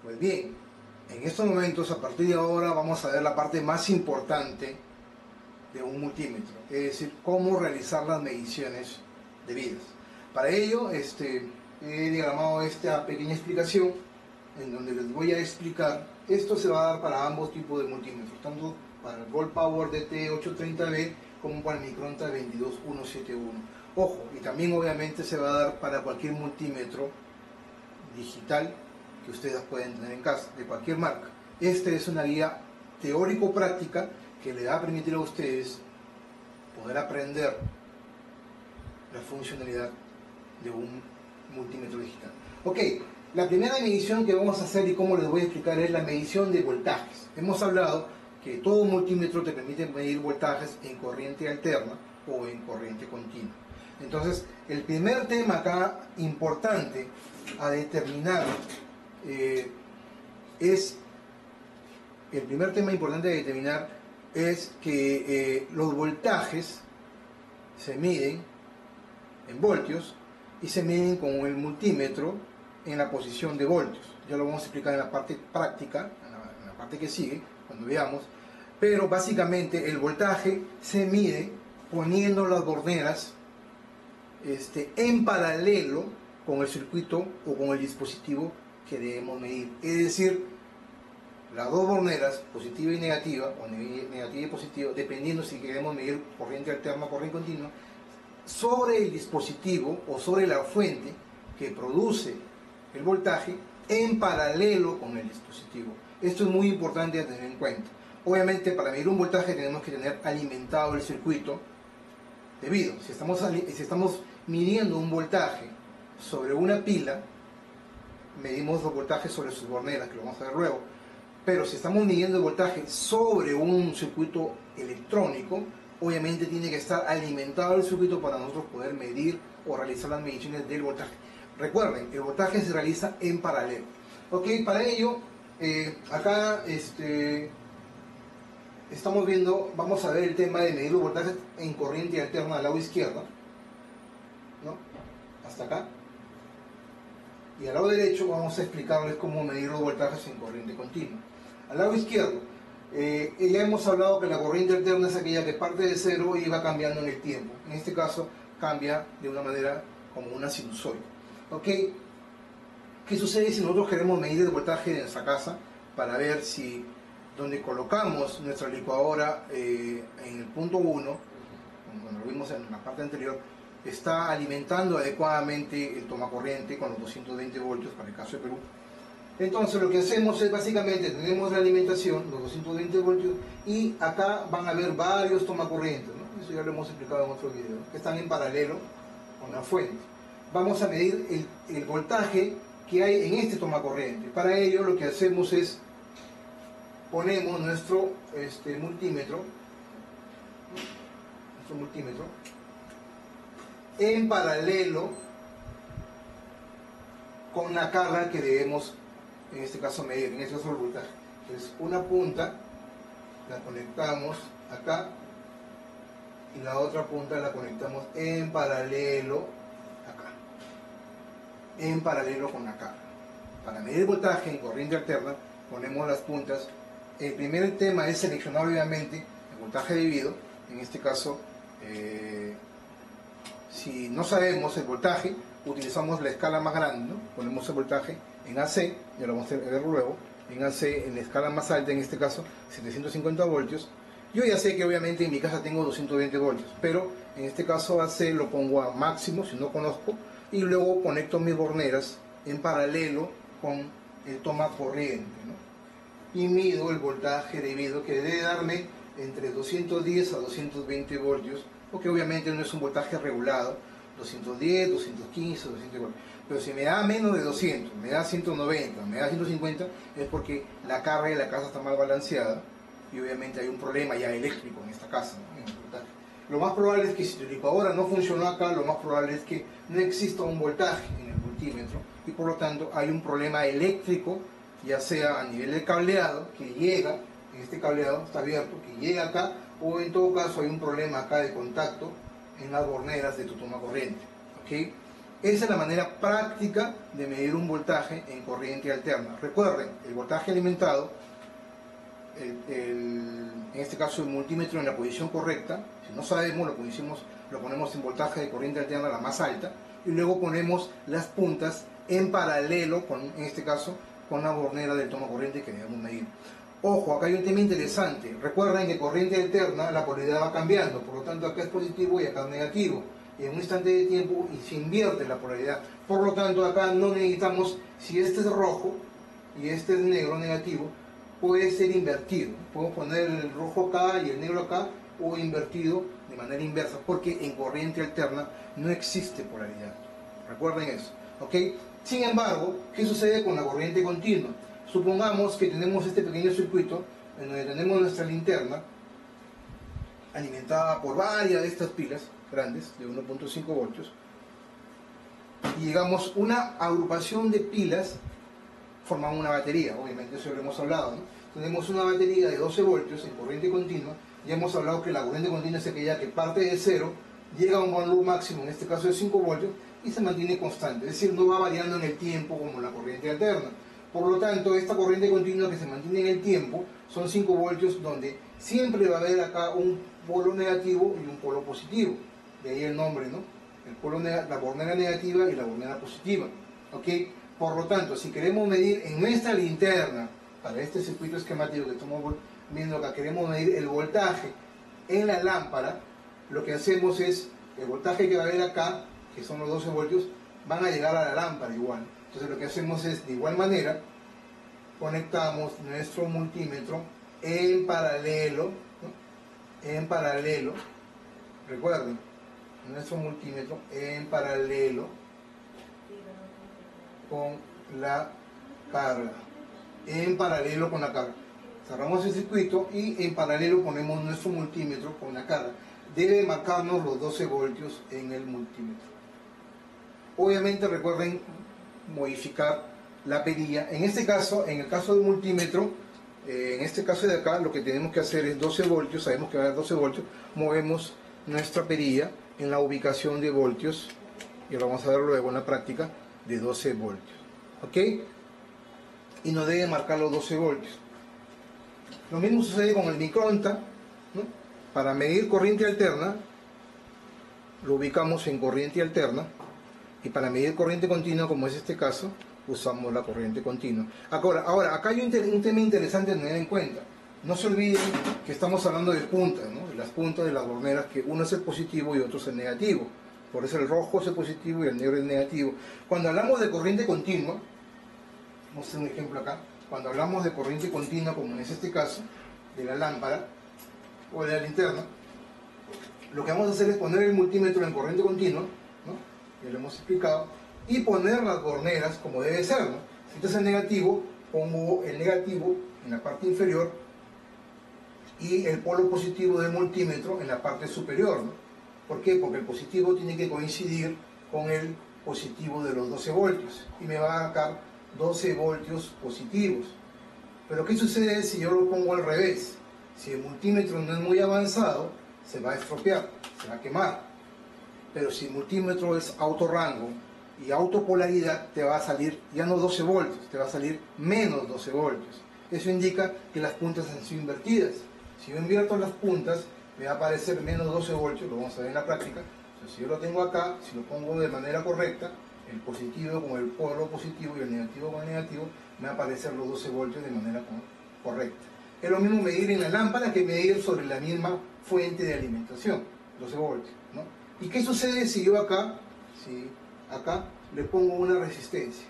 Pues bien, en estos momentos, a partir de ahora, vamos a ver la parte más importante de un multímetro, es decir, cómo realizar las mediciones debidas. Para ello, he diagramado esta pequeña explicación en donde les voy a explicar. Esto se va a dar para ambos tipos de multímetros, tanto para el Gold Power DT830B como para el Micronta 22171. Ojo, y también obviamente se va a dar para cualquier multímetro digital que ustedes pueden tener en casa, de cualquier marca. Esta es una guía teórico-práctica que le va a permitir a ustedes poder aprender la funcionalidad de un multímetro digital. Ok, la primera medición que vamos a hacer y cómo les voy a explicar es la medición de voltajes. Hemos hablado que todo multímetro te permite medir voltajes en corriente alterna o en corriente continua. Entonces, el primer tema acá importante a determinar es que los voltajes se miden en voltios y se miden con el multímetro en la posición de voltios. Ya lo vamos a explicar en la parte práctica, en la parte que sigue, cuando veamos. Pero básicamente el voltaje se mide poniendo las borneras en paralelo con el circuito o con el dispositivo que debemos medir. Es decir, las dos borneras, positiva y negativa, o negativa y positiva, dependiendo si queremos medir corriente alterna o corriente continua, sobre el dispositivo o sobre la fuente que produce el voltaje en paralelo con el dispositivo. Esto es muy importante a tener en cuenta. Obviamente, para medir un voltaje tenemos que tener alimentado el circuito debido. Si estamos midiendo un voltaje sobre una pila, medimos los voltajes sobre sus borneras, que lo vamos a ver luego. Pero si estamos midiendo el voltaje sobre un circuito electrónico, obviamente tiene que estar alimentado el circuito para nosotros poder medir o realizar las mediciones del voltaje. Recuerden, el voltaje se realiza en paralelo. Ok, para ello, acá estamos viendo, vamos a ver el tema de medir los voltajes en corriente alterna al lado izquierdo, ¿no? Hasta acá. Y al lado derecho vamos a explicarles cómo medir los voltajes en corriente continua. Al lado izquierdo, ya hemos hablado que la corriente alterna es aquella que parte de cero y va cambiando en el tiempo. En este caso, cambia de una manera como una sinusoide. ¿Ok? ¿Qué sucede si nosotros queremos medir el voltaje de nuestra casa para ver si donde colocamos nuestra licuadora en el punto 1, como lo vimos en la parte anterior, está alimentando adecuadamente el tomacorriente con los 220 voltios para el caso de Perú? Entonces lo que hacemos es básicamente, tenemos la alimentación, los 220 voltios, y acá van a haber varios tomacorrientes, ¿no? Eso ya lo hemos explicado en otro video, que están en paralelo con la fuente. Vamos a medir el voltaje que hay en este tomacorriente. Para ello lo que hacemos es, ponemos nuestro multímetro en paralelo con la carga que debemos, en este caso, medir, en este caso el voltaje. Entonces, una punta la conectamos acá y la otra punta la conectamos en paralelo acá, en paralelo con la carga. Para medir el voltaje en corriente alterna ponemos las puntas. El primer tema es seleccionar obviamente el voltaje debido. En este caso, si no sabemos el voltaje, utilizamos la escala más grande, ¿no? Ponemos el voltaje en AC, ya lo vamos a ver luego, en AC, en la escala más alta, en este caso 750 voltios. Yo ya sé que obviamente en mi casa tengo 220 voltios, pero en este caso AC lo pongo a máximo si no conozco, y luego conecto mis borneras en paralelo con el tomacorriente, ¿no? Y mido el voltaje debido, que debe darme entre 210 a 220 voltios, porque obviamente no es un voltaje regulado, 210, 215, 220 voltios. Pero si me da menos de 200, me da 190, me da 150, es porque la carga de la casa está mal balanceada y obviamente hay un problema ya eléctrico en esta casa, ¿no? En el voltaje. Lo más probable es que si tu licuadora no funcionó acá, lo más probable es que no exista un voltaje en el multímetro y por lo tanto hay un problema eléctrico, ya sea a nivel del cableado que llega, en este cableado está abierto, que llega acá, o en todo caso hay un problema acá de contacto en las borneras de tu tomacorriente. ¿Ok? Esa es la manera práctica de medir un voltaje en corriente alterna. Recuerden, el voltaje alimentado, en este caso el multímetro en la posición correcta, si no sabemos lo ponemos en voltaje de corriente alterna la más alta, y luego ponemos las puntas en paralelo, en este caso, con la bornera del toma corriente que debemos medir. Ojo, acá hay un tema interesante. Recuerden que corriente alterna, la polaridad va cambiando, por lo tanto acá es positivo y acá es negativo. Y en un instante de tiempo y se invierte la polaridad. Por lo tanto, acá no necesitamos, si este es rojo y este es negro negativo, puede ser invertido. Podemos poner el rojo acá y el negro acá, o invertido de manera inversa, porque en corriente alterna no existe polaridad. Recuerden eso, ¿ok? Sin embargo, ¿qué sucede con la corriente continua? Supongamos que tenemos este pequeño circuito en donde tenemos nuestra linterna alimentada por varias de estas pilas grandes de 1.5 voltios y digamos una agrupación de pilas forman una batería. Obviamente eso lo hemos hablado, ¿no? Tenemos una batería de 12 voltios en corriente continua. Ya hemos hablado que la corriente continua es aquella que parte de cero, llega a un valor máximo, en este caso de 5 voltios, y se mantiene constante, es decir, no va variando en el tiempo como la corriente alterna. Por lo tanto, esta corriente continua que se mantiene en el tiempo son 5 voltios, donde siempre va a haber acá un polo negativo y un polo positivo. De ahí el nombre, ¿no? La bornera negativa y la bornera positiva. ¿Ok? Por lo tanto, si queremos medir en nuestra linterna, para este circuito esquemático que estamos viendo acá, queremos medir el voltaje en la lámpara, lo que hacemos es, el voltaje que va a haber acá, que son los 12 voltios, van a llegar a la lámpara igual. Entonces lo que hacemos es, de igual manera, conectamos nuestro multímetro en paralelo, ¿no? En paralelo, recuerden, nuestro multímetro en paralelo con la carga, en paralelo con la carga. Cerramos el circuito y en paralelo ponemos nuestro multímetro con la carga. Debe marcarnos los 12 voltios en el multímetro. Obviamente recuerden modificar la perilla. En este caso, en el caso del multímetro, en este caso de acá, lo que tenemos que hacer es 12 voltios, sabemos que va a haber 12 voltios, movemos nuestra perilla en la ubicación de voltios, y lo vamos a ver luego en la práctica, de 12 voltios. ¿Ok? Y nos debe marcar los 12 voltios. Lo mismo sucede con el microondas, ¿no? Para medir corriente alterna, lo ubicamos en corriente alterna, y para medir corriente continua, como es este caso, usamos la corriente continua. Ahora acá hay un tema interesante a tener en cuenta. No se olviden que estamos hablando de puntas, ¿no? De las puntas de las borneras, que uno es el positivo y otro es el negativo. Por eso el rojo es el positivo y el negro es el negativo. Cuando hablamos de corriente continua, vamos a hacer un ejemplo acá. Cuando hablamos de corriente continua, como es este caso, de la lámpara o de la linterna, lo que vamos a hacer es poner el multímetro en corriente continua, ¿no? Ya lo hemos explicado, y poner las borneras como debe ser, ¿no? Si este es el negativo, pongo el negativo en la parte inferior y el polo positivo del multímetro en la parte superior, ¿no? ¿Por qué? Porque el positivo tiene que coincidir con el positivo de los 12 voltios y me va a marcar 12 voltios positivos. Pero ¿qué sucede si yo lo pongo al revés? Si el multímetro no es muy avanzado, se va a estropear, se va a quemar. Pero si el multímetro es autorrango y autopolaridad, te va a salir ya no 12 voltios, te va a salir menos 12 voltios. Eso indica que las puntas han sido invertidas. Si yo invierto las puntas, me va a aparecer menos 12 voltios, lo vamos a ver en la práctica. Entonces, si yo lo tengo acá, si lo pongo de manera correcta, el positivo con el polo positivo y el negativo con el negativo, me va a aparecer los 12 voltios de manera correcta. Es lo mismo medir en la lámpara que medir sobre la misma fuente de alimentación, 12 voltios, ¿no? ¿Y qué sucede si yo acá le pongo una resistencia?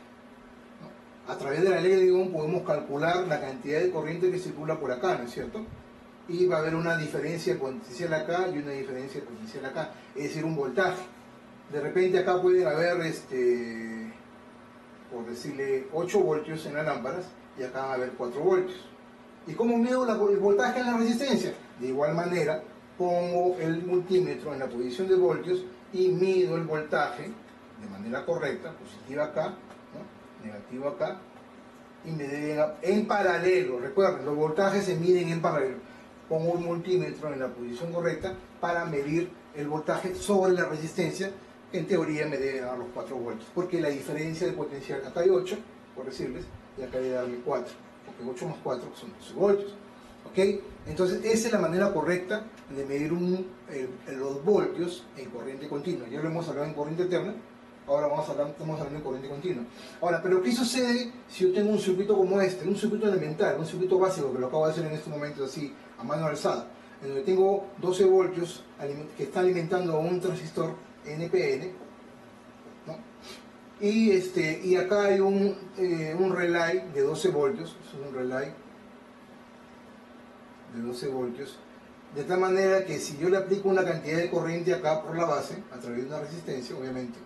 ¿No? A través de la ley de Ohm podemos calcular la cantidad de corriente que circula por acá, ¿no es cierto? Y va a haber una diferencia potencial acá y una diferencia potencial acá, es decir, un voltaje. De repente acá pueden haber, por decirle, 8 voltios en las lámparas y acá va a haber 4 voltios. ¿Y cómo mido el voltaje en la resistencia? De igual manera, pongo el multímetro en la posición de voltios y mido el voltaje de manera correcta, positiva acá, ¿no? Negativo acá, y me deben en paralelo. Recuerden, los voltajes se miden en paralelo. Pongo un multímetro en la posición correcta para medir el voltaje sobre la resistencia en teoría me debe dar los 4 voltios, porque la diferencia de potencial, acá hay 8, por decirles, y acá debe darme 4, porque 8 más 4 son 12 voltios. ¿Ok? Entonces esa es la manera correcta de medir los voltios en corriente continua. Ya lo hemos hablado en corriente alterna, ahora estamos hablando en corriente continua. Ahora, pero ¿qué sucede si yo tengo un circuito como este? Un circuito elemental, un circuito básico, que lo acabo de hacer en este momento así, a mano alzada, en donde tengo 12 voltios que está alimentando a un transistor NPN, ¿no? Y acá hay un relay de 12 voltios, es un relay de 12 voltios, de tal manera que si yo le aplico una cantidad de corriente acá por la base, a través de una resistencia, obviamente,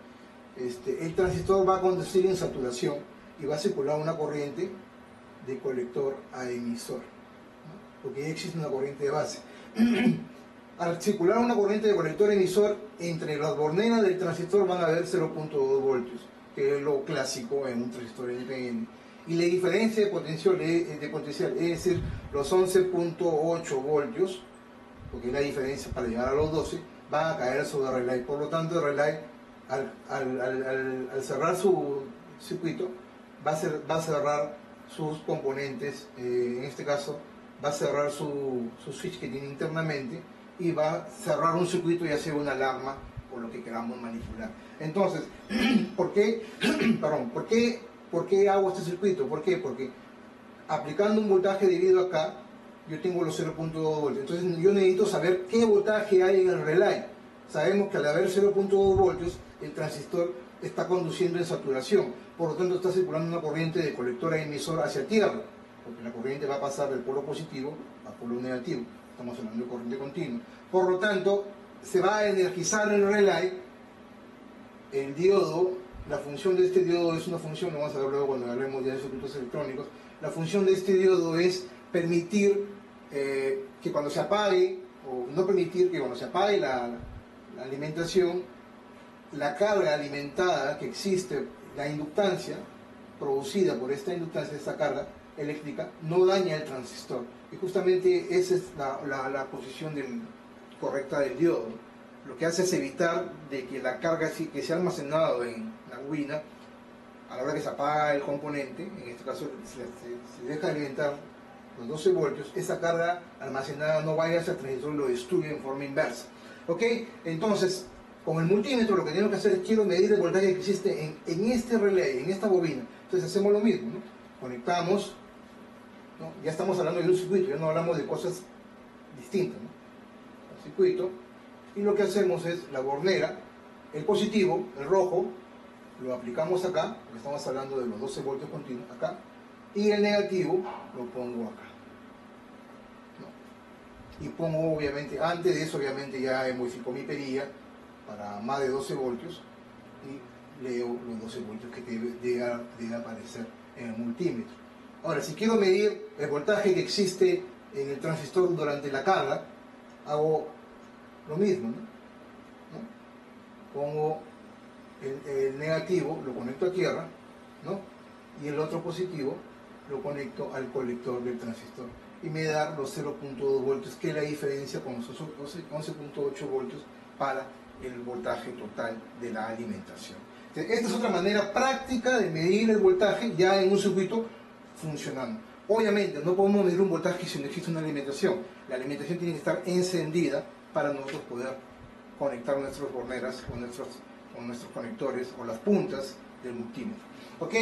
el transistor va a conducir en saturación y va a circular una corriente de colector a emisor, ¿no? Porque ya existe una corriente de base. Al circular una corriente de colector a emisor, entre las borneras del transistor van a haber 0.2 voltios, que es lo clásico en un transistor NPN. Y la diferencia de potencial, es decir, los 11.8 voltios, porque es la diferencia para llegar a los 12, van a caer sobre el relay. Por lo tanto, el relay, al cerrar su circuito, va a cerrar sus componentes, en este caso, va a cerrar su switch que tiene internamente y va a cerrar un circuito y hacer una alarma o lo que queramos manipular. Entonces, ¿por qué hago este circuito? ¿Por qué? Porque aplicando un voltaje debido acá, yo tengo los 0.2 voltios. Entonces yo necesito saber qué voltaje hay en el relay. Sabemos que al haber 0.2 voltios, el transistor está conduciendo en saturación. Por lo tanto, está circulando una corriente de colector a emisor hacia tierra, porque la corriente va a pasar del polo positivo al polo negativo. Estamos hablando de corriente continua. Por lo tanto, se va a energizar el relay, el diodo. La función de este diodo es una función, lo vamos a ver luego cuando hablemos de circuitos electrónicos. La función de este diodo es permitir que cuando se apague, o no permitir que cuando se apague la alimentación, la carga alimentada que existe, la inductancia producida por esta inductancia, esta carga eléctrica, no daña el transistor. Y justamente esa es la posición correcta del diodo. Lo que hace es evitar de que la carga que se ha almacenado en la bobina, a la hora que se apaga el componente, en este caso se deja de alimentar los 12 voltios, esa carga almacenada no vaya hacia el transistor y lo destruye en forma inversa. ¿Ok? Entonces, con el multímetro lo que tenemos que hacer es quiero medir el voltaje que existe en este relay, en esta bobina. Entonces hacemos lo mismo, ¿no? Conectamos, ¿no? Ya estamos hablando de un circuito, ya no hablamos de cosas distintas, ¿no? El circuito, y lo que hacemos es la bornera, el positivo, el rojo, lo aplicamos acá, porque estamos hablando de los 12 voltios continuos acá, y el negativo lo pongo acá, ¿no? Y pongo obviamente, antes de eso obviamente ya modifico mi perilla para más de 12 voltios y leo los 12 voltios que debe aparecer en el multímetro. Ahora, si quiero medir el voltaje que existe en el transistor durante la carga, hago lo mismo, ¿no? Pongo el negativo, lo conecto a tierra, ¿no? Y el otro positivo lo conecto al colector del transistor y me da los 0.2 voltios, que es la diferencia con los 11.8 voltios para el voltaje total de la alimentación. Entonces, esta es otra manera práctica de medir el voltaje ya en un circuito funcionando. Obviamente no podemos medir un voltaje si no existe una alimentación. La alimentación tiene que estar encendida para nosotros poder conectar nuestras borneras con nuestros conectores o las puntas del multímetro. ¿Ok?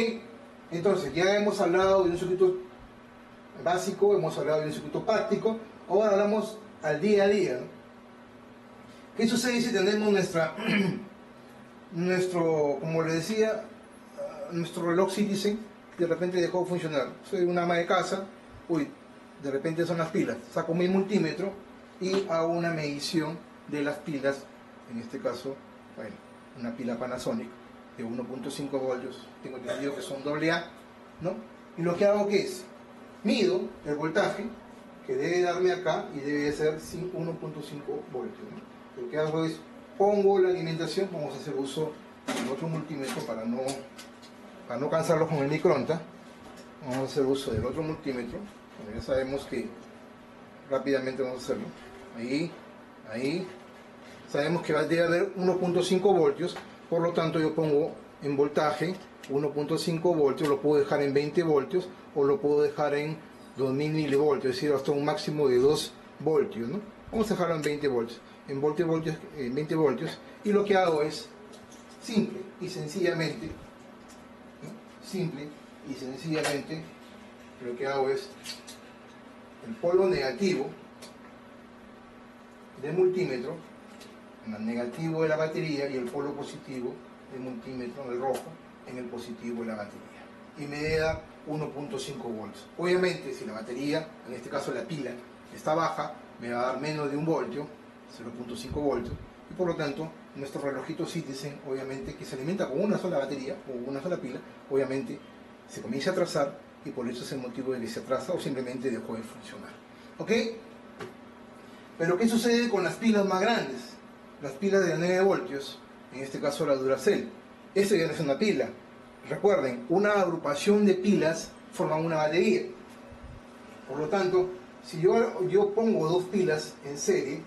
Entonces ya hemos hablado de un circuito básico, hemos hablado de un circuito práctico, ahora hablamos al día a día, ¿no? ¿Qué sucede si tenemos como le decía, nuestro reloj Citizen de repente dejó de funcionar? Soy una ama de casa, de repente son las pilas, saco mi multímetro y hago una medición de las pilas, en este caso, bueno, una pila Panasonic de 1.5 voltios, tengo entendido que son AA, ¿no? Y lo que hago que es, mido el voltaje que debe darme acá y debe ser 1.5 voltios, ¿no? Lo que hago es, pongo la alimentación, vamos a hacer uso del otro multímetro para no cansarlo con el microondas, vamos a hacer uso del otro multímetro, bueno, ya sabemos que rápidamente vamos a hacerlo, ahí, sabemos que debe haber 1.5 voltios, Por lo tanto, yo pongo en voltaje 1.5 voltios, lo puedo dejar en 20 voltios o lo puedo dejar en 2000 milivoltios, es decir, hasta un máximo de 2 voltios, ¿no? Vamos a dejarlo en 20 voltios, en 20 voltios, y lo que hago es simple y sencillamente, ¿no? Simple y sencillamente, lo que hago es el polo negativo del multímetro, el negativo de la batería, y el polo positivo del multímetro, el rojo, en el positivo de la batería, y me da 1.5 voltios. Obviamente, si la batería, en este caso la pila, está baja, me va a dar menos de 1 voltio, 0.5 voltios, y por lo tanto nuestro relojito Citizen, obviamente, que se alimenta con una sola batería o una sola pila, obviamente se comienza a atrasar, y por eso es el motivo de que se atrasa o simplemente dejó de funcionar. ¿Ok? Pero ¿qué sucede con las pilas más grandes? Las pilas de 9 voltios, en este caso la Duracell. Esa ya no es una pila. Recuerden, una agrupación de pilas forma una batería. Por lo tanto, si yo pongo 2 pilas en serie,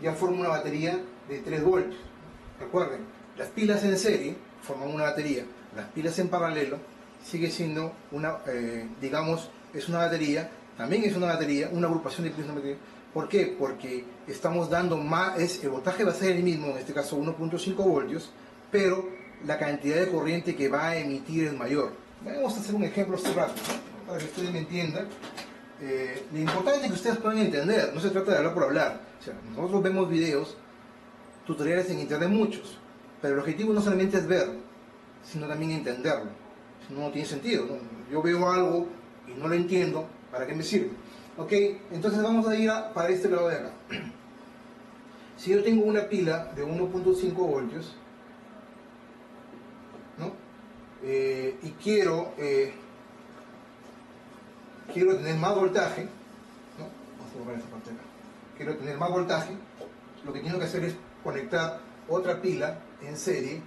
ya formo una batería de 3 voltios. Recuerden, las pilas en serie forman una batería. Las pilas en paralelo sigue siendo una, digamos, es una batería, también es una batería, una agrupación de pilas, una batería. ¿Por qué? Porque estamos dando más, el voltaje va a ser el mismo, en este caso 1.5 voltios, pero la cantidad de corriente que va a emitir es mayor. Vamos a hacer un ejemplo este rato, ¿no? Para que ustedes me entiendan. Lo importante es que ustedes puedan entender, no se trata de hablar por hablar. O sea, nosotros vemos videos, tutoriales en internet muchos, pero el objetivo no solamente es ver, sino también entenderlo. Si no, no tiene sentido, ¿no? Yo veo algo y no lo entiendo, ¿para qué me sirve? Ok, entonces vamos a ir para este lado de acá. Si yo tengo una pila de 1.5 voltios, ¿no? Y quiero tener más voltaje, ¿no? Vamos a borrar esta parte acá. Quiero tener más voltaje, lo que tengo que hacer es conectar otra pila en serie,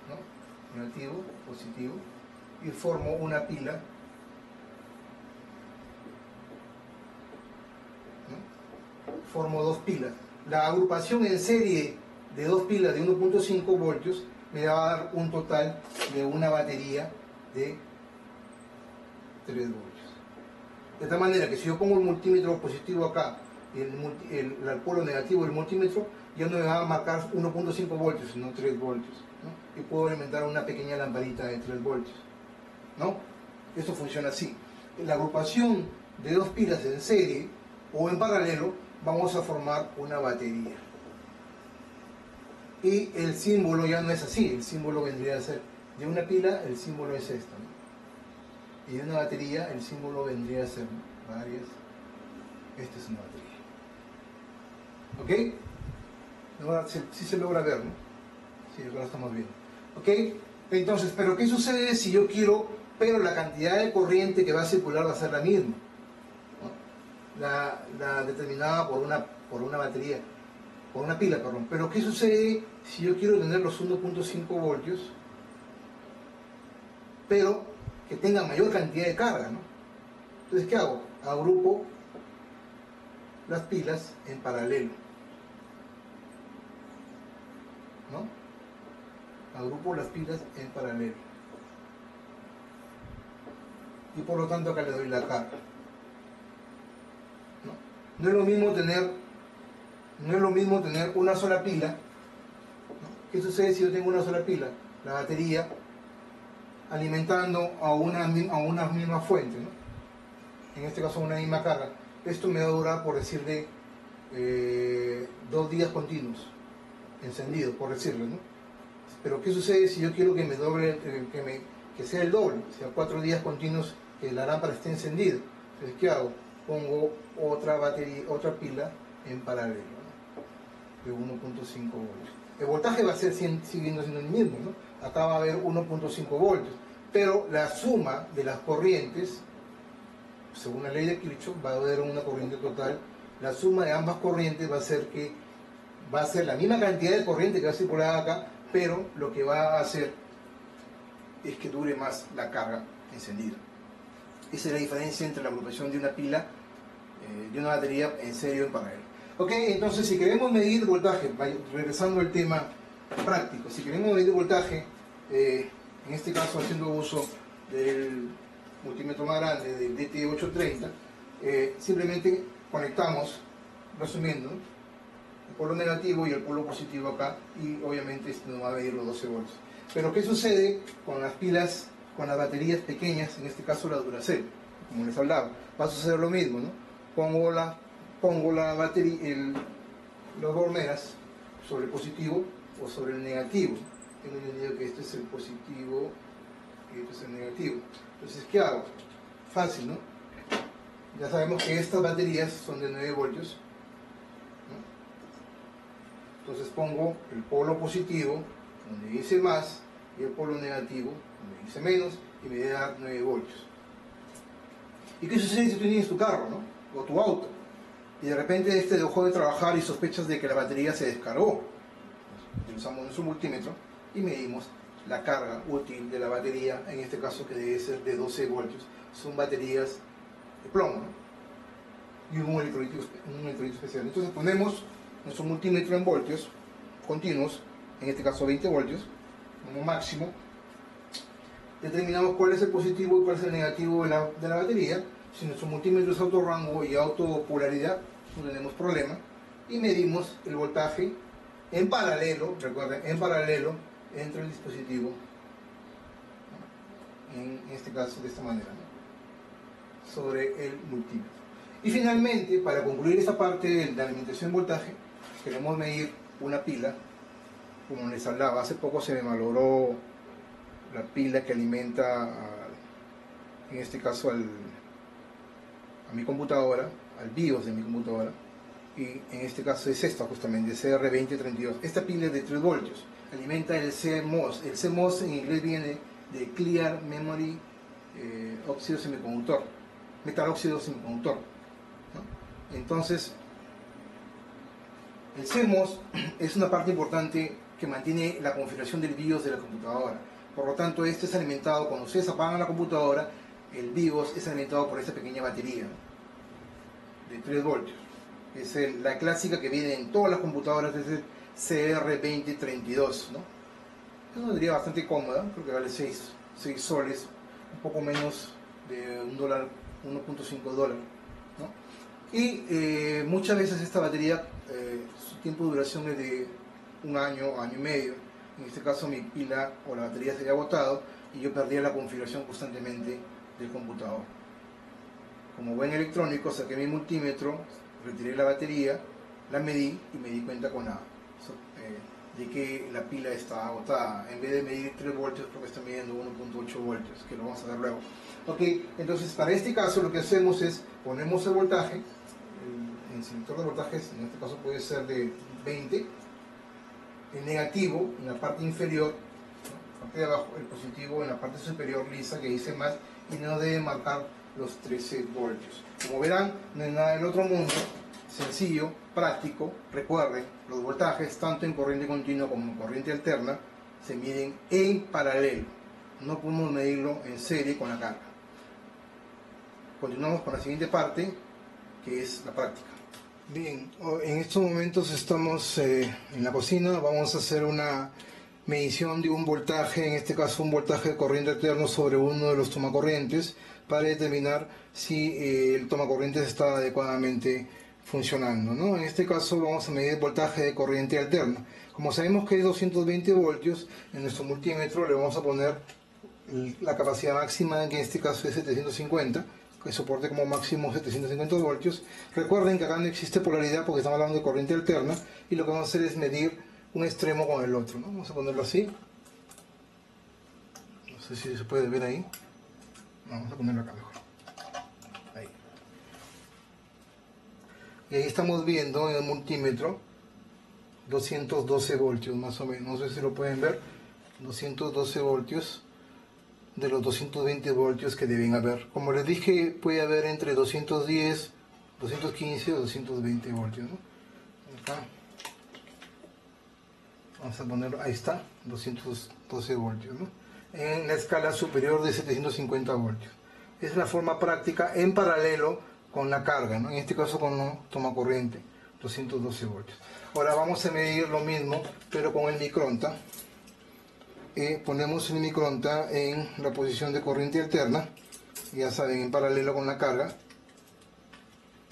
¿no? Negativo, positivo, y formo una pila, ¿no? Formo 2 pilas. La agrupación en serie de 2 pilas de 1.5 voltios me va a dar un total de una batería de 3 voltios. De tal manera que si yo pongo el multímetro positivo acá y el polo negativo del multímetro, ya no me va a marcar 1.5 voltios, sino 3 voltios, ¿no? Y puedo alimentar una pequeña lamparita de 3 voltios, ¿no? Esto funciona así. En la agrupación de 2 pilas en serie o en paralelo, vamos a formar una batería. Y el símbolo ya no es así, el símbolo vendría a ser de una pila, el símbolo es esto, ¿no? Y de una batería, el símbolo vendría a ser, ¿no? Varias. Esta es una batería. ¿Ok? Ahora sí se logra ver, ¿no? Sí, ahora estamos viendo. ¿Ok? Entonces, ¿pero qué sucede si yo quiero, pero la cantidad de corriente que va a circular va a ser la misma, ¿no? La determinada por una batería, por una pila, perdón. Pero ¿qué sucede si yo quiero tener los 1.5 voltios, pero que tenga mayor cantidad de carga, ¿no? Entonces, ¿qué hago? Agrupo las pilas en paralelo, ¿no? Agrupo las pilas en paralelo. Y por lo tanto acá le doy la carga, ¿no? No es lo mismo tener una sola pila, ¿no? ¿Qué sucede si yo tengo una sola pila? La batería alimentando a una misma fuente, ¿no? En este caso una misma carga. Esto me va a durar, por decirle, 2 días continuos encendido, por decirlo, ¿no? Pero ¿qué sucede si yo quiero que me doble, que sea el doble, o sea, 4 días continuos que la lámpara esté encendida? Entonces, ¿qué hago? Pongo otra batería, otra pila en paralelo, ¿no? De 1.5 voltios. El voltaje va a ser siguiendo siendo el mismo, ¿no? Acá va a haber 1.5 voltios, pero la suma de las corrientes, según la ley de Kirchhoff, va a haber una corriente total. La suma de ambas corrientes va a ser la misma cantidad de corriente que va a circular acá, pero lo que va a hacer es que dure más la carga encendida. Esa es la diferencia entre la agrupación de una pila, de una batería en serie o en paralelo. Ok, entonces si queremos medir voltaje, regresando al tema práctico. Si queremos medir voltaje, en este caso haciendo uso del multímetro más grande, del DT830, simplemente conectamos, resumiendo, el polo negativo y el polo positivo acá, y obviamente esto nos va a medir los 12 voltios. Pero ¿qué sucede con las pilas, con las baterías pequeñas, en este caso la Duracell? Como les hablaba, va a suceder lo mismo, ¿no? Pongo la batería, los borneras sobre el positivo o sobre el negativo. Tengo entendido que este es el positivo y este es el negativo. Entonces, ¿qué hago? Fácil, ¿no? Ya sabemos que estas baterías son de 9 voltios, ¿no? Entonces pongo el polo positivo donde dice más y el polo negativo donde dice menos, y me da 9 voltios. ¿Y qué sucede si tú tienes tu carro, ¿no? O tu auto, y de repente este dejó de trabajar y sospechas de que la batería se descargó? Utilizamos nuestro multímetro y medimos la carga útil de la batería, en este caso que debe ser de 12 voltios. Son baterías de plomo, ¿no? Y un electrolito especial. Entonces ponemos nuestro multímetro en voltios continuos, en este caso 20 voltios como máximo. Determinamos cuál es el positivo y cuál es el negativo de la batería. Si nuestro multímetro es autorrango y autopolaridad, no tenemos problema. Y medimos el voltaje en paralelo, recuerden, en paralelo entre el dispositivo, ¿no? En este caso de esta manera, ¿no? Sobre el multímetro. Y finalmente, para concluir esta parte de la alimentación de voltaje, queremos medir una pila. Como les hablaba, hace poco se me malogró la pila que alimenta, en este caso a mi computadora, al BIOS de mi computadora, y en este caso es esta justamente, CR2032. Esta pila es de 3 voltios, alimenta el CMOS. El CMOS en inglés viene de Clear Memory Óxido Semiconductor, metal óxido semiconductor, ¿no? Entonces, el CMOS es una parte importante que mantiene la configuración del BIOS de la computadora. Por lo tanto, este es alimentado, cuando ustedes apagan la computadora, el BIOS es alimentado por esta pequeña batería de 3 voltios. Es la clásica que viene en todas las computadoras, es el CR2032, ¿no? Es una batería bastante cómoda, creo que vale 6 soles, un poco menos de $1, 1.5 dólares, ¿no? Y muchas veces esta batería, su tiempo de duración es de un año, año y medio. En este caso mi pila o la batería se había agotado y yo perdía la configuración constantemente del computador. Como buen electrónico, saqué mi multímetro, retiré la batería, la medí y me di cuenta de que la pila estaba agotada. En vez de medir 3 voltios, creo que está midiendo 1.8 voltios, que lo vamos a ver luego. Ok, entonces para este caso lo que hacemos es, ponemos el voltaje, el selector de voltajes, en este caso puede ser de 20, el negativo en la parte inferior, ¿no? La parte de abajo, el positivo en la parte superior lisa que dice más, y no debe marcar los 13 voltios. Como verán, no es nada del otro mundo, sencillo, práctico. Recuerden, los voltajes tanto en corriente continua como en corriente alterna se miden en paralelo, no podemos medirlo en serie con la carga. Continuamos con la siguiente parte, que es la práctica. Bien, en estos momentos estamos en la cocina. Vamos a hacer una medición de un voltaje, en este caso un voltaje de corriente alterno sobre uno de los tomacorrientes, para determinar si el tomacorrientes está adecuadamente funcionando, ¿no? En este caso vamos a medir el voltaje de corriente alterna. Como sabemos que es 220 voltios, en nuestro multímetro le vamos a poner la capacidad máxima, que en este caso es 750, que soporte como máximo 750 voltios. Recuerden que acá no existe polaridad porque estamos hablando de corriente alterna, y lo que vamos a hacer es medir un extremo con el otro, ¿no? Vamos a ponerlo así. No sé si se puede ver ahí. Vamos a ponerlo acá mejor. Ahí. Y ahí estamos viendo en el multímetro 212 voltios más o menos. No sé si lo pueden ver. 212 voltios de los 220 voltios que deben haber. Como les dije, puede haber entre 210, 215 o 220 voltios, ¿no? Acá. Vamos a ponerlo, ahí está, 212 voltios, ¿no? En la escala superior de 750 voltios. Es la forma práctica en paralelo con la carga, ¿no? En este caso con un tomacorriente. 212 voltios. Ahora vamos a medir lo mismo, pero con el microonta. Ponemos el microonta en la posición de corriente alterna, ya saben, en paralelo con la carga,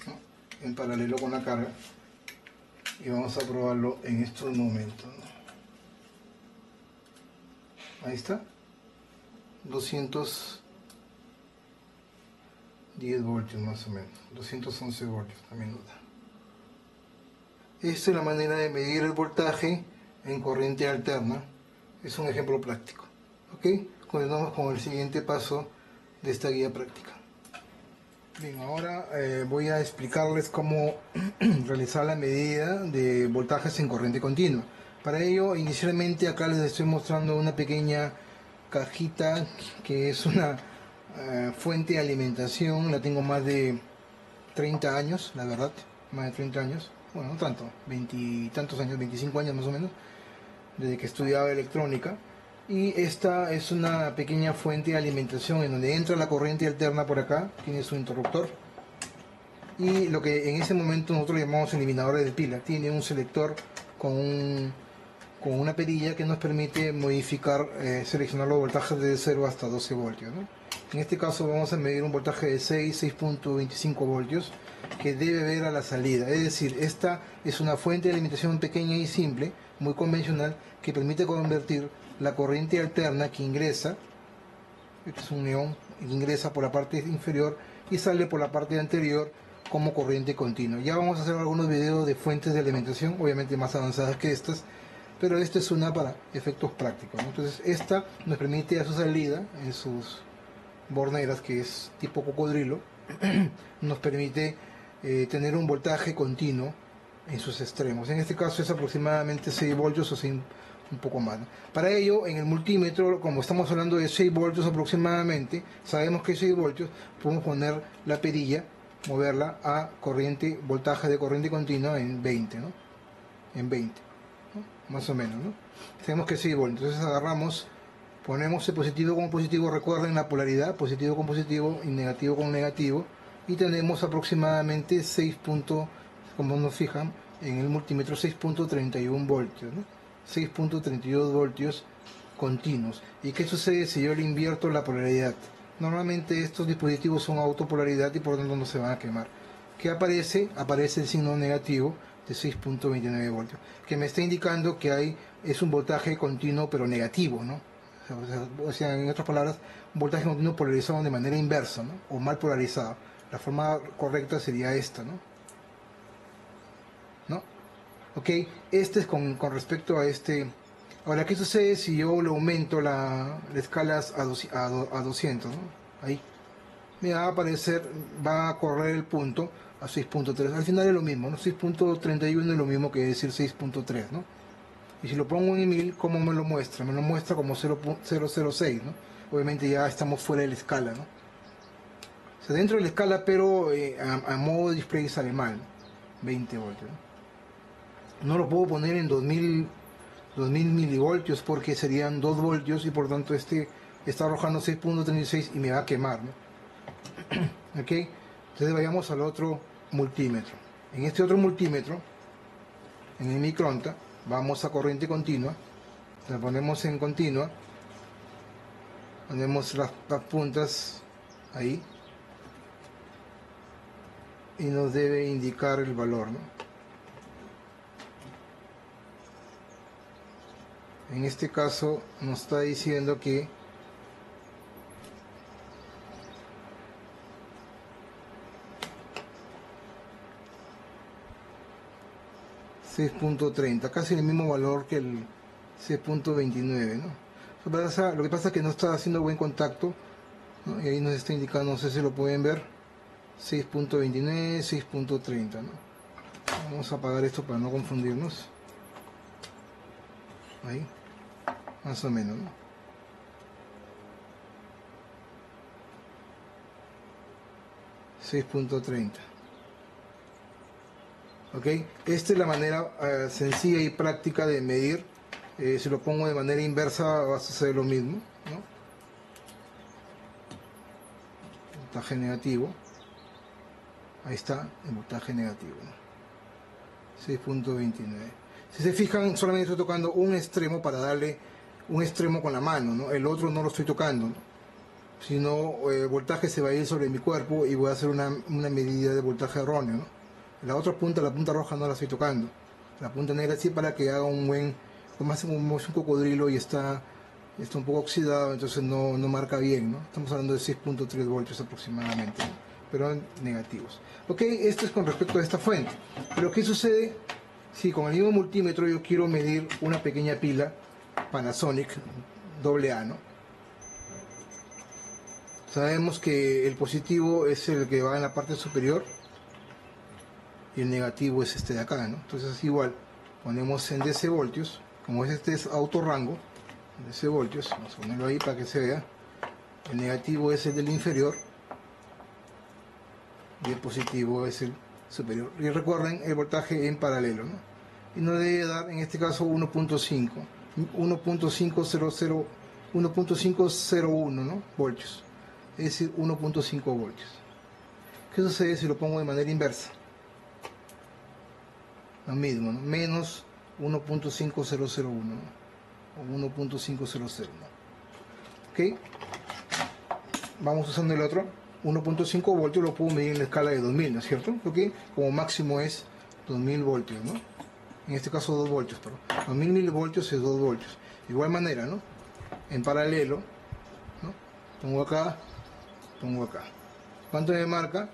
¿no? En paralelo con la carga, y vamos a probarlo en estos momentos, ¿no? Ahí está, 210 voltios más o menos, 211 voltios también nos da. Esta es la manera de medir el voltaje en corriente alterna. Es un ejemplo práctico. ¿Ok? Continuamos con el siguiente paso de esta guía práctica. Bien, ahora voy a explicarles cómo realizar la medida de voltajes en corriente continua. Para ello, inicialmente acá les estoy mostrando una pequeña cajita que es una fuente de alimentación. La tengo más de 30 años, la verdad, más de 30 años. Bueno, no tanto, 20 y tantos años, 25 años más o menos, desde que estudiaba electrónica. Y esta es una pequeña fuente de alimentación en donde entra la corriente alterna por acá, tiene su interruptor. Y lo que en ese momento nosotros llamamos eliminador de pila, tiene un selector con una perilla que nos permite modificar, seleccionar los voltajes de 0 hasta 12 voltios, ¿no? En este caso vamos a medir un voltaje de 6.25 voltios que debe ver a la salida. Es decir, esta es una fuente de alimentación pequeña y simple, muy convencional, que permite convertir la corriente alterna que ingresa, este es un neón, ingresa por la parte inferior y sale por la parte anterior como corriente continua. Ya vamos a hacer algunos videos de fuentes de alimentación, obviamente más avanzadas que estas, pero esta es una para efectos prácticos, ¿no? Entonces esta nos permite a su salida, en sus borneras, que es tipo cocodrilo, nos permite tener un voltaje continuo en sus extremos. En este caso es aproximadamente 6 voltios o 6, un poco más, ¿no? Para ello, en el multímetro, como estamos hablando de 6 voltios aproximadamente, sabemos que 6 voltios, podemos poner la perilla, moverla a corriente, voltaje de corriente continua en 20, ¿no? En 20, ¿no? Más o menos, ¿no? Sabemos que 6 voltios, entonces agarramos, ponemos el positivo con positivo, recuerden la polaridad, positivo con positivo y negativo con negativo, y tenemos aproximadamente 6 puntos, como nos fijan en el multímetro, 6.31 voltios, ¿no? 6.32 voltios continuos. ¿Y qué sucede si yo le invierto la polaridad? Normalmente estos dispositivos son autopolaridad y por lo tanto no se van a quemar. ¿Qué aparece? Aparece el signo negativo de 6.29 voltios, que me está indicando que es un voltaje continuo pero negativo, ¿no? O sea, en otras palabras, un voltaje continuo polarizado de manera inversa, ¿no? O mal polarizado. La forma correcta sería esta, ¿no? ¿No? Ok, este es con respecto a este. Ahora, ¿qué sucede si yo le aumento la escala a 200, ¿no? Ahí me va a aparecer, va a correr el punto a 6.3. Al final es lo mismo, ¿no? 6.31 es lo mismo que decir 6.3, ¿no? Y si lo pongo en 1000, ¿cómo me lo muestra? Me lo muestra como 0.006, ¿no? Obviamente ya estamos fuera de la escala, ¿no? O sea, dentro de la escala, pero a modo de display sale mal, ¿no? 20 voltios, ¿no? No lo puedo poner en 2000 milivoltios porque serían 2 voltios y por tanto este está arrojando 6.36 y me va a quemar, ¿no? ¿Ok? Entonces vayamos al otro multímetro. En este otro multímetro, en el microonta, vamos a corriente continua, la ponemos en continua, ponemos las puntas ahí y nos debe indicar el valor, ¿no? En este caso nos está diciendo que .30, casi el mismo valor que el 6.29, ¿no? Lo que pasa es que no está haciendo buen contacto, ¿no? Y ahí nos está indicando, no sé si lo pueden ver, 6.29, 6.30, ¿no? Vamos a apagar esto para no confundirnos. Ahí, más o menos, ¿no? .30. ¿Ok? Esta es la manera sencilla y práctica de medir. Si lo pongo de manera inversa va a suceder lo mismo, ¿no? Voltaje negativo. Ahí está el voltaje negativo, ¿no? 6.29. Si se fijan, solamente estoy tocando un extremo para darle un extremo con la mano, ¿no? El otro no lo estoy tocando, ¿no? Si no, el voltaje se va a ir sobre mi cuerpo y voy a hacer una medida de voltaje erróneo, ¿no? La otra punta, la punta roja, no la estoy tocando. La punta negra sí, para que haga un buen, como es un cocodrilo y está un poco oxidado, entonces no marca bien, ¿no? Estamos hablando de 6.3 voltios aproximadamente, ¿no? Pero negativos. Ok, esto es con respecto a esta fuente. Pero ¿qué sucede si con el mismo multímetro yo quiero medir una pequeña pila Panasonic AA, ¿no? Sabemos que el positivo es el que va en la parte superior y el negativo es este de acá, ¿no? Entonces igual, ponemos en DC voltios, como este es autorrango, DC voltios, vamos a ponerlo ahí para que se vea. El negativo es el del inferior y el positivo es el superior. Y recuerden el voltaje en paralelo, ¿no? Y nos debe dar en este caso 1.5, 1.501, ¿no? Voltios, es decir, 1.5 voltios. ¿Qué sucede si lo pongo de manera inversa? Lo mismo, ¿no? Menos 1.5001, ¿no? O 1.500, ¿no? ¿Ok? Vamos usando el otro. 1.5 voltios lo puedo medir en la escala de 2000, ¿no es cierto? Porque como máximo es 2000 voltios, ¿no? En este caso 2 voltios, perdón. 2000 milivoltios es 2 voltios. De igual manera, ¿no? En paralelo, ¿no? Pongo acá. ¿Cuánto me marca?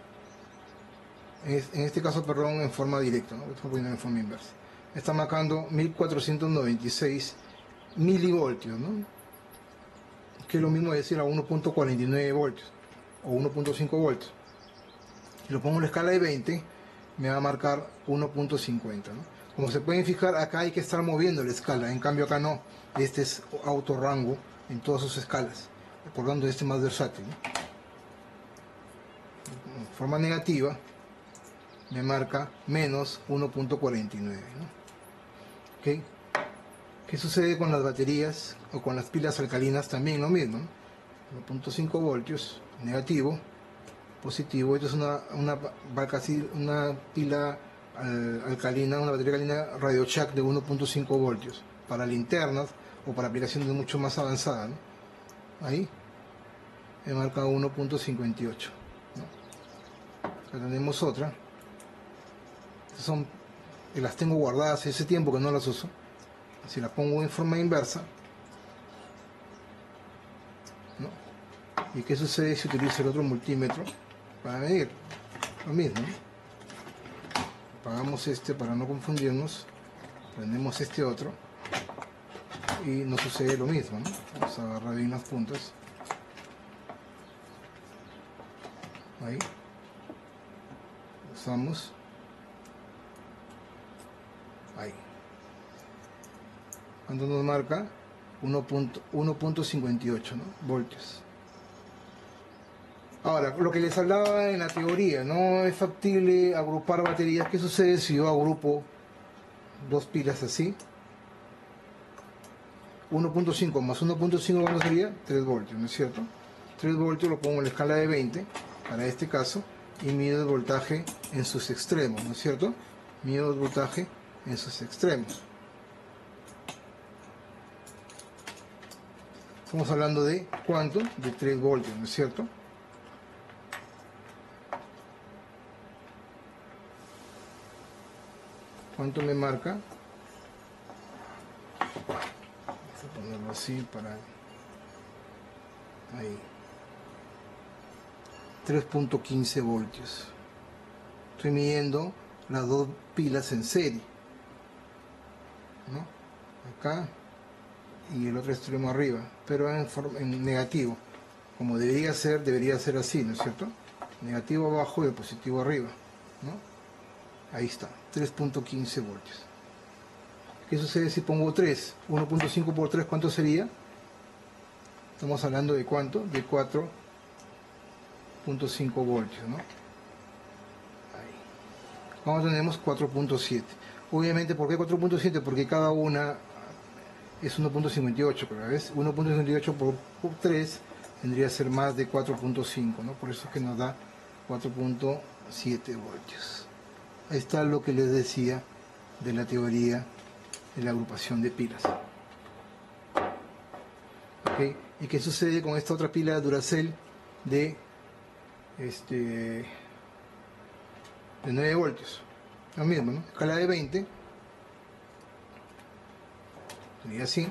En este caso, perdón, en forma directa, ¿no? Estoy poniendo en forma inversa. Está marcando 1496 milivoltios, ¿no? Que es lo mismo decir a 1.49 voltios o 1.5 voltios. Si lo pongo en la escala de 20, me va a marcar 1.50, ¿no? Como se pueden fijar, acá hay que estar moviendo la escala, en cambio acá no. Este es autorrango en todas sus escalas, por lo tanto este es más versátil, ¿no? En forma negativa me marca menos 1.49, ¿no? ¿Okay? ¿Qué sucede con las baterías o con las pilas alcalinas? También lo mismo, ¿no? 1.5 voltios, negativo, positivo. Esto es una pila alcalina, una batería alcalina RadioShack de 1.5 voltios para linternas o para aplicaciones mucho más avanzadas, ¿no? Ahí me marca 1.58, ¿no? Acá tenemos otra. Estas son, las tengo guardadas hace ese tiempo que no las uso. Si las pongo en forma inversa, ¿no? ¿Y qué sucede si utilizo el otro multímetro para medir? Lo mismo, ¿no? Apagamos este para no confundirnos, prendemos este otro y nos sucede lo mismo, ¿no? Vamos a agarrar bien las puntas. Ahí. Usamos. Ahí. ¿Cuánto nos marca? 1.58, ¿no? Voltios. Ahora, lo que les hablaba en la teoría, no es factible agrupar baterías. ¿Qué sucede si yo agrupo dos pilas así? 1.5 más 1.5, ¿cuánto sería? 3 voltios, ¿no es cierto? 3 voltios lo pongo en la escala de 20, para este caso, y mido el voltaje en sus extremos, ¿no es cierto? Mido el voltaje en sus extremos. Estamos hablando de ¿cuánto? De 3 voltios, ¿no es cierto? ¿Cuánto me marca? Vamos a ponerlo así para... ahí. 3.15 voltios. Estoy midiendo las dos pilas en serie, ¿no? Acá y el otro extremo arriba, pero en negativo. Como debería ser así, ¿no es cierto? Negativo abajo y el positivo arriba, ¿no? Ahí está, 3.15 voltios. ¿Qué sucede si pongo 3? 1.5 por 3, ¿cuánto sería? Estamos hablando de ¿cuánto? De 4.5 voltios, ¿no? Ahí. ¿Cuánto tenemos? 4.7. Obviamente, ¿por qué 4.7? Porque cada una es 1.58, pero ¿ves? 1.58 por 3 tendría que ser más de 4.5, ¿no? Por eso es que nos da 4.7 voltios. Ahí está lo que les decía de la teoría de la agrupación de pilas. ¿Okay? ¿Y qué sucede con esta otra pila Duracell de 9 voltios? Lo mismo, ¿no? Escala de 20. Sería así.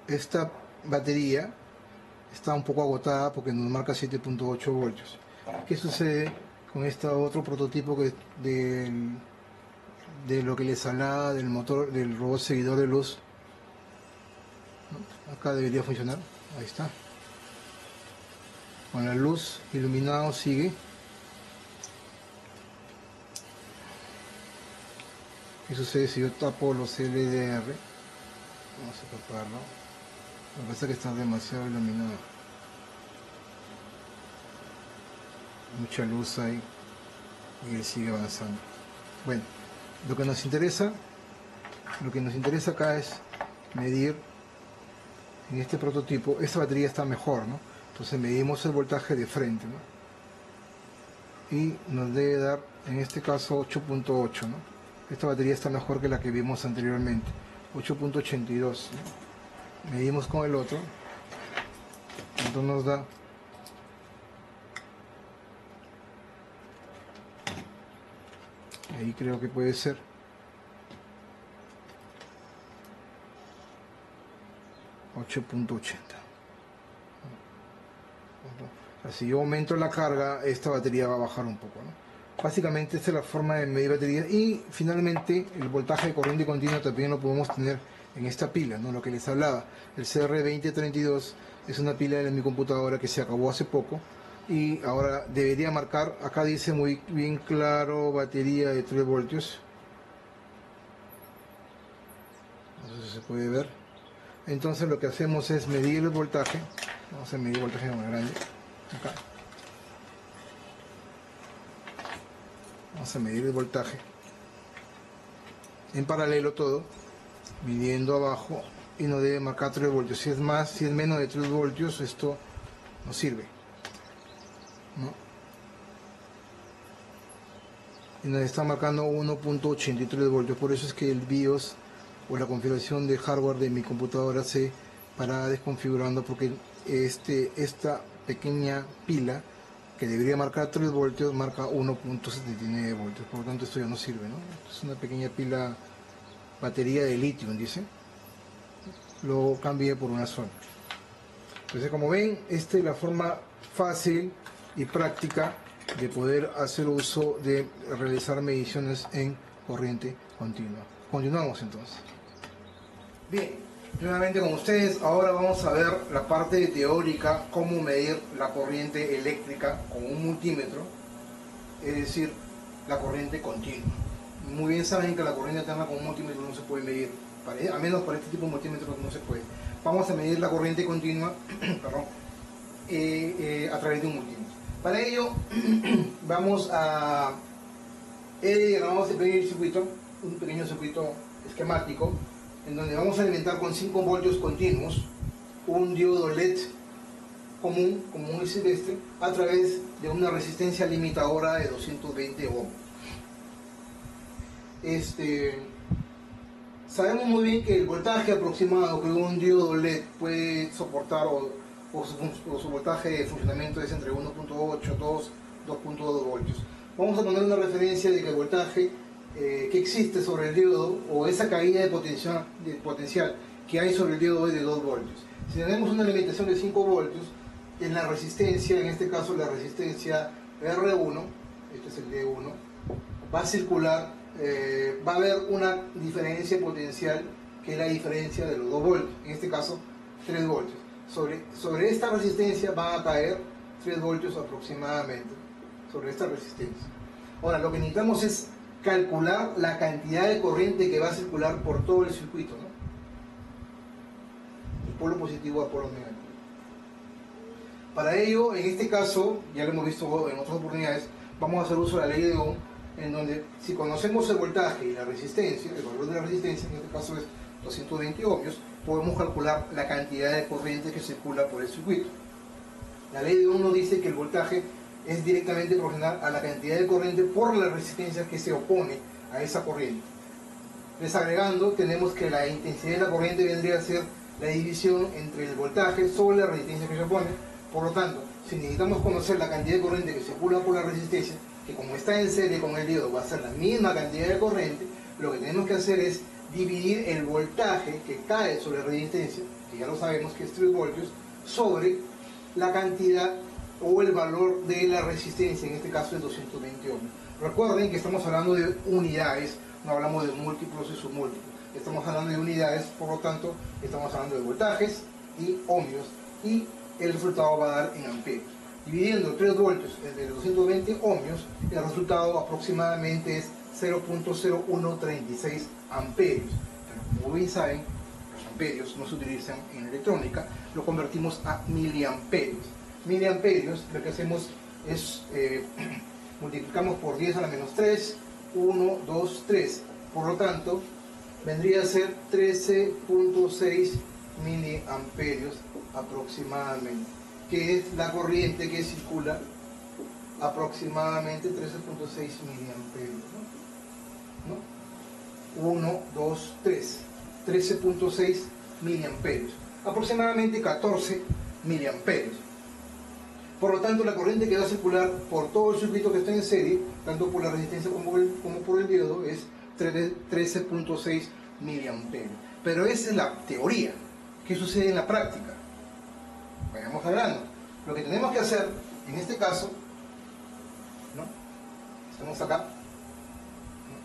Esta batería está un poco agotada porque nos marca 7.8 voltios. ¿Qué sucede con este otro prototipo de lo que les hablaba del motor del robot seguidor de luz? ¿No? Acá debería funcionar. Ahí está. Con la luz iluminado sigue. ¿Qué sucede si yo tapo los LDR? Vamos a taparlo. Lo que pasa es que está demasiado iluminado. Mucha luz ahí y él sigue avanzando. Bueno, lo que nos interesa acá es medir en este prototipo. Esta batería está mejor, ¿no? Entonces medimos el voltaje de frente, ¿no? Y nos debe dar en este caso 8.8, ¿no? Esta batería está mejor que la que vimos anteriormente, 8.82, ¿no? Medimos con el otro, entonces nos da ahí, creo que puede ser 8.80. Si yo aumento la carga, esta batería va a bajar un poco, ¿no? Básicamente esta es la forma de medir baterías. Y finalmente el voltaje de corriente continua también lo podemos tener en esta pila, ¿no? Lo que les hablaba, el CR2032 es una pila de mi computadora que se acabó hace poco y ahora debería marcar, acá dice muy bien claro, batería de 3 voltios, no sé si se puede ver. Entonces lo que hacemos es medir el voltaje. Vamos a medir el voltaje más grande acá. Vamos a medir el voltaje en paralelo todo, midiendo abajo, y nos debe marcar 3 voltios. Si es más, si es menos de 3 voltios, esto no sirve, ¿no? Y nos está marcando 1.83 voltios. Por eso es que el BIOS o la configuración de hardware de mi computadora se para desconfigurando, porque esta pequeña pila que debería marcar 3 voltios marca 1.79 voltios. Por lo tanto esto ya no sirve, ¿no? Es una pequeña pila, batería de litio, dice. Lo cambié por una sola. Entonces, como ven, esta es la forma fácil y práctica de poder hacer uso de realizar mediciones en corriente continua. Continuamos entonces. Bien, nuevamente con ustedes. Ahora vamos a ver la parte teórica, cómo medir la corriente eléctrica con un multímetro, es decir, la corriente continua. Muy bien saben que la corriente alterna con un multímetro no se puede medir, a menos para este tipo de multímetros no se puede. Vamos a medir la corriente continua perdón, a través de un multímetro. Para ello vamos a pedir el circuito, un pequeño circuito esquemático, en donde vamos a alimentar con 5 voltios continuos un diodo LED común, como un silvestre, a través de una resistencia limitadora de 220 ohms. Sabemos muy bien que el voltaje aproximado que un diodo LED puede soportar, o su voltaje de funcionamiento es entre 1.8, 2.2 voltios. Vamos a poner una referencia de que el voltaje que existe sobre el diodo, o esa caída de potencial que hay sobre el diodo, es de 2 voltios. Si tenemos una alimentación de 5 voltios, en la resistencia, en este caso la resistencia R1, este es el D1, va a circular, va a haber una diferencia potencial que es la diferencia de los 2 voltios, en este caso 3 voltios. Sobre esta resistencia van a caer 3 voltios aproximadamente, sobre esta resistencia. Ahora, lo que necesitamos es calcular la cantidad de corriente que va a circular por todo el circuito, ¿no? El polo positivo a polo negativo. Para ello, en este caso, ya lo hemos visto en otras oportunidades, vamos a hacer uso de la ley de Ohm, en donde si conocemos el voltaje y la resistencia, el valor de la resistencia, en este caso es 220 ohmios, podemos calcular la cantidad de corriente que circula por el circuito. La ley de Ohm nos dice que el voltaje es directamente proporcional a la cantidad de corriente por la resistencia que se opone a esa corriente. Desagregando, tenemos que la intensidad de la corriente vendría a ser la división entre el voltaje sobre la resistencia que se opone. Por lo tanto, si necesitamos conocer la cantidad de corriente que circula por la resistencia, que como está en serie con el diodo va a ser la misma cantidad de corriente, lo que tenemos que hacer es dividir el voltaje que cae sobre la resistencia, que ya lo sabemos que es 3 voltios, sobre la cantidad o el valor de la resistencia, en este caso es 220 ohms. Recuerden que estamos hablando de unidades, no hablamos de múltiplos y submúltiplos. Estamos hablando de unidades, por lo tanto, estamos hablando de voltajes y ohmios, y el resultado va a dar en amperios. Dividiendo 3 voltios entre 220 ohmios, el resultado aproximadamente es 0.0136 amperios. Pero como bien saben, los amperios no se utilizan en electrónica, lo convertimos a miliamperios. Miliamperios, lo que hacemos es multiplicamos por 10 a la menos 3, 1, 2, 3. Por lo tanto, vendría a ser 13.6 miliamperios aproximadamente, que es la corriente que circula aproximadamente 13.6 miliamperios. ¿No? 1, 2, 3. 13.6 miliamperios. Aproximadamente 14 miliamperios. Por lo tanto, la corriente que va a circular por todo el circuito que está en serie, tanto por la resistencia como por el diodo, es 13.6 miliamperios. Pero esa es la teoría. ¿Qué sucede en la práctica? Vayamos hablando. Lo que tenemos que hacer, en este caso, ¿no? Estamos acá. ¿No?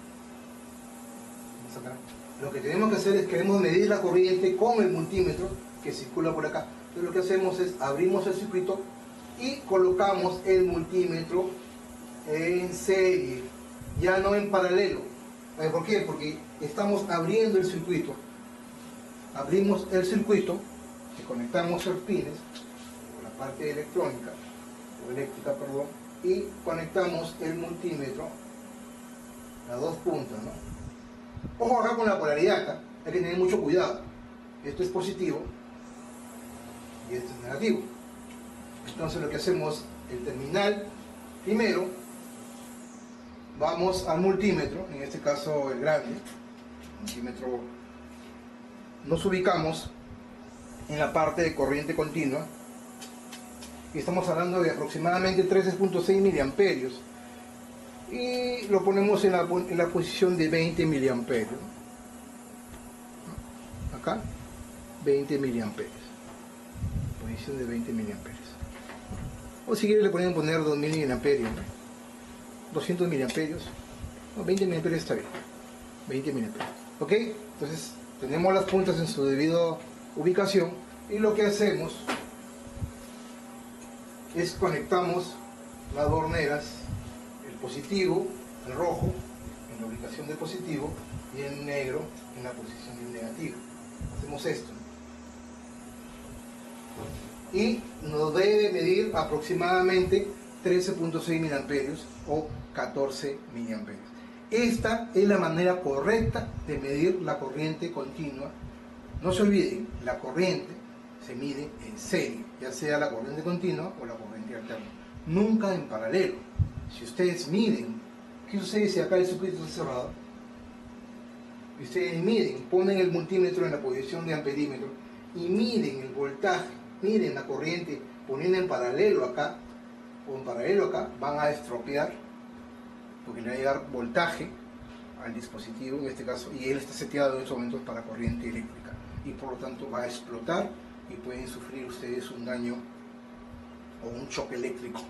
Estamos acá. Lo que tenemos que hacer es, queremos medir la corriente con el multímetro que circula por acá. Entonces lo que hacemos es, abrimos el circuito y colocamos el multímetro en serie, ya no en paralelo. ¿Por qué? Porque estamos abriendo el circuito. Abrimos el circuito, y conectamos los pines, la parte electrónica, o eléctrica, perdón, y conectamos el multímetro, las dos puntas, ¿no? Ojo acá con la polaridad, ¿eh? Hay que tener mucho cuidado. Esto es positivo y esto es negativo. Entonces lo que hacemos, el terminal, primero vamos al multímetro, en este caso el grande, multímetro, nos ubicamos en la parte de corriente continua y estamos hablando de aproximadamente 13.6 miliamperios y lo ponemos en la posición de 20 miliamperios. Acá, 20 miliamperios, posición de 20 miliamperios. O si quieren le pueden poner 2000 miliamperios, ¿no? 200 miliamperios, no, 20 miliamperios está bien, 20 miliamperios, ¿ok? Entonces tenemos las puntas en su debida ubicación y lo que hacemos es conectamos las borneras, el positivo, el rojo, en la ubicación del positivo y el negro en la posición del negativo. Hacemos esto y nos debe medir aproximadamente 13.6 miliamperios o 14 miliamperios. Esta es la manera correcta de medir la corriente continua. No se olviden, la corriente se mide en serie, ya sea la corriente continua o la corriente alterna, nunca en paralelo. Si ustedes miden, ¿qué sucede si acá el circuito está cerrado? Ustedes miden, ponen el multímetro en la posición de amperímetro y miden el voltaje, miden la corriente poniendo en paralelo acá o en paralelo acá, van a estropear porque le va a llegar voltaje al dispositivo en este caso y él está seteado en estos momentos para corriente eléctrica y por lo tanto va a explotar y pueden sufrir ustedes un daño o un choque eléctrico.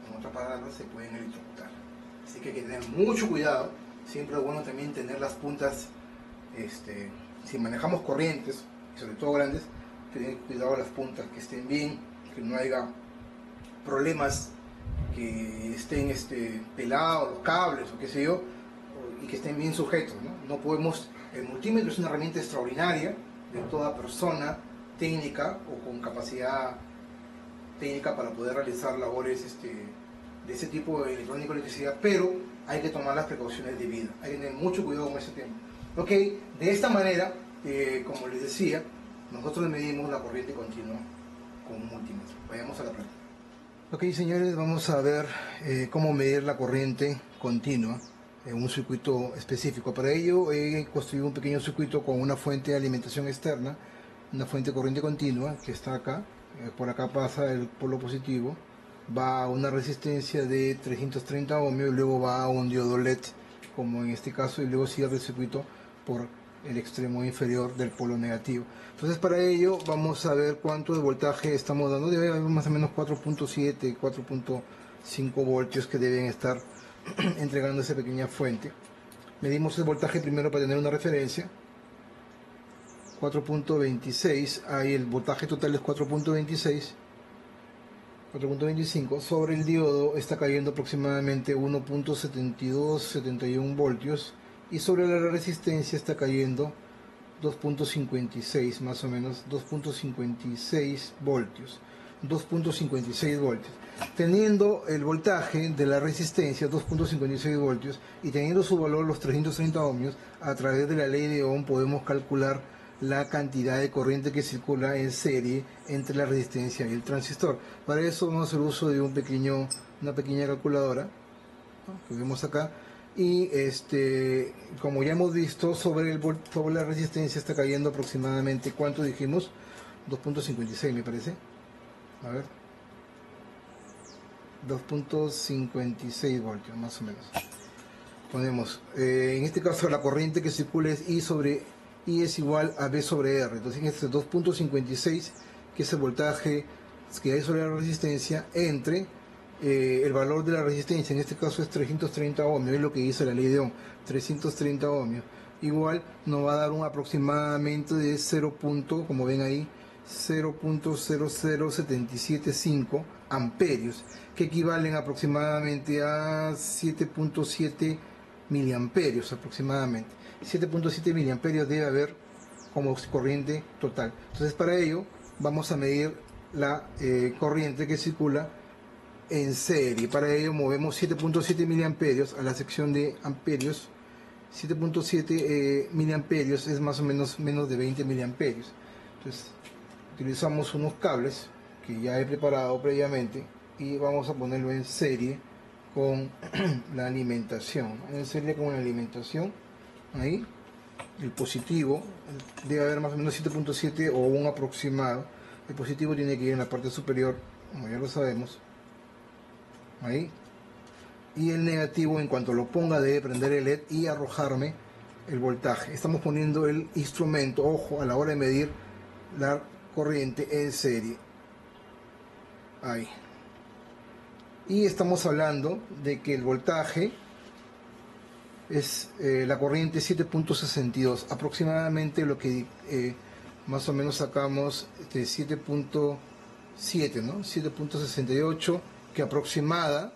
En otras palabras, se pueden electrocutar. Así que hay que tener mucho cuidado. Siempre es bueno también tener las puntas, si manejamos corrientes, y sobre todo grandes, tener cuidado de las puntas, que estén bien, que no haya problemas, que estén pelados los cables o qué sé yo, y que estén bien sujetos, ¿no? No podemos, el multímetro es una herramienta extraordinaria de toda persona técnica o con capacidad técnica para poder realizar labores de ese tipo de electrónica o electricidad, pero hay que tomar las precauciones debidas, hay que tener mucho cuidado con ese tema. Ok, de esta manera, como les decía, nosotros medimos la corriente continua con un multímetro. Vayamos a la práctica. Ok, señores, vamos a ver cómo medir la corriente continua en un circuito específico. Para ello he construido un pequeño circuito con una fuente de alimentación externa, una fuente de corriente continua que está acá. Por acá pasa el polo positivo, va a una resistencia de 330 ohmios y luego va a un diodo LED, como en este caso, y luego cierra el circuito por el extremo inferior del polo negativo. Entonces, para ello vamos a ver cuánto de voltaje estamos dando. Debe haber más o menos 4.7, 4.5 voltios que deben estar entregando esa pequeña fuente. Medimos el voltaje primero para tener una referencia. 4.26, ahí el voltaje total es 4.26, 4.25. Sobre el diodo está cayendo aproximadamente 1.7271 voltios, y sobre la resistencia está cayendo 2.56, más o menos 2.56 voltios. 2.56 voltios. Teniendo el voltaje de la resistencia 2.56 voltios y teniendo su valor los 330 ohmios, a través de la ley de Ohm podemos calcular la cantidad de corriente que circula en serie entre la resistencia y el transistor. Para eso vamos a hacer uso de una pequeña calculadora, ¿no?, que vemos acá. Y como ya hemos visto, sobre la resistencia está cayendo aproximadamente, ¿cuánto dijimos? 2.56 me parece. A ver, 2.56 voltios más o menos. Ponemos, en este caso la corriente que circula es I es igual a B sobre R. Entonces este 2.56, que es el voltaje que hay sobre la resistencia, entre el valor de la resistencia, en este caso es 330 ohmios, es lo que dice la ley de Ohm, 330 ohmios, igual nos va a dar un aproximadamente de 0. Como ven ahí, 0.00775 amperios, que equivalen aproximadamente a 7.7 miliamperios aproximadamente. 7.7 miliamperios debe haber como corriente total. Entonces, para ello vamos a medir la corriente que circula en serie. Para ello movemos 7.7 miliamperios a la sección de amperios. 7.7 miliamperios es más o menos de 20 miliamperios. Entonces utilizamos unos cables que ya he preparado previamente y vamos a ponerlo en serie con la alimentación, ¿no? En serie con la alimentación. Ahí el positivo debe haber más o menos 7.7 o un aproximado. El positivo tiene que ir en la parte superior, como ya lo sabemos, ahí, y el negativo, en cuanto lo ponga, debe prender el LED y arrojarme el voltaje. Estamos poniendo el instrumento, ojo, a la hora de medir la corriente en serie, ahí, y estamos hablando de que el voltaje es la corriente 7.62, aproximadamente lo que más o menos sacamos de 7.7, ¿no? 7.68, que aproximada,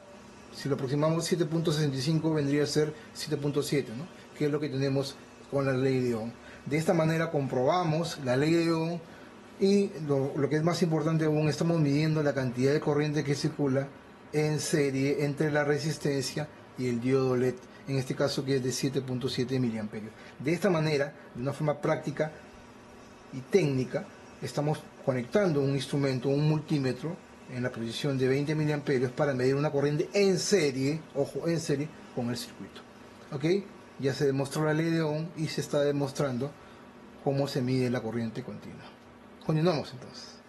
si lo aproximamos 7.65 vendría a ser 7.7, ¿no?, que es lo que tenemos con la ley de Ohm. De esta manera comprobamos la ley de Ohm, y lo que es más importante aún, estamos midiendo la cantidad de corriente que circula en serie entre la resistencia y el diodo LED, en este caso que es de 7.7 miliamperios. De esta manera, de una forma práctica y técnica, estamos conectando un instrumento, un multímetro, en la posición de 20 miliamperios para medir una corriente en serie, ojo, en serie, con el circuito. ¿Ok? Ya se demostró la ley de Ohm y se está demostrando cómo se mide la corriente continua. Continuamos entonces.